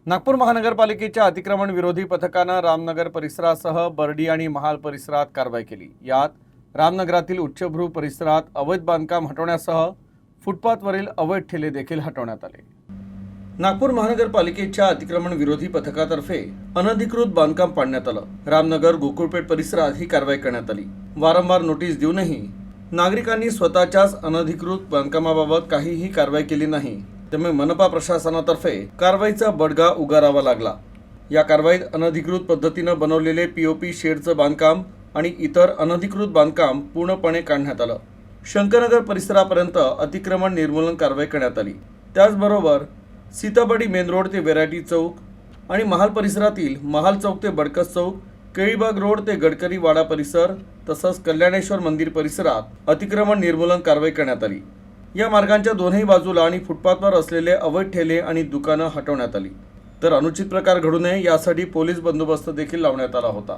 नागपूर महानगरपालिकेच्या अतिक्रमण विरोधी पथकानं रामनगर परिसरासह बर्डी आणि महाल परिसरात कारवाई केली। यात रामनगरातील उच्चभ्रू परिसरात अवैध बांधकाम हटवण्यासह फुटपाथवरील अवैध ठेले देखील हटवण्यात आले। नागपूर महानगरपालिकेच्या अतिक्रमण विरोधी पथकातर्फे अनधिकृत बांधकाम पाडण्यात आलं। रामनगर गोकुळपेठ परिसरात ही कारवाई करण्यात आली। वारंवार नोटीस देऊनही नागरिकांनी स्वतःच्याच अनधिकृत बांधकामाबाबत काहीही कारवाई केली नाही, त्यामुळे मनपा प्रशासनातर्फे कारवाईचा बडगा उगारावा लागला। या कारवाईत अनधिकृत पद्धतीने बनवलेले पीओपी शेडचं बांधकाम आणि इतर अनधिकृत बांधकाम पूर्णपणे काढण्यात आलं। शंकरनगर परिसरापर्यंत अतिक्रमण निर्मूलन कारवाई करण्यात आली। त्याचबरोबर सीताबर्डी मेन रोड ते व्हेरायटी चौक आणि महाल परिसरातील महाल चौक ते बडकस चौक, केळीबाग रोड ते गडकरी वाडा परिसर तसंच कल्याणेश्वर मंदिर परिसरात अतिक्रमण निर्मूलन कारवाई करण्यात आली। या मार्गांच्या दोन्ही बाजूला आणि फुटपाथवर असलेले अवैध ठेले आणि दुकानं हटवण्यात आली, तर अनुचित प्रकार घडू नये यासाठी पोलीस बंदोबस्त देखील लावण्यात आला होता।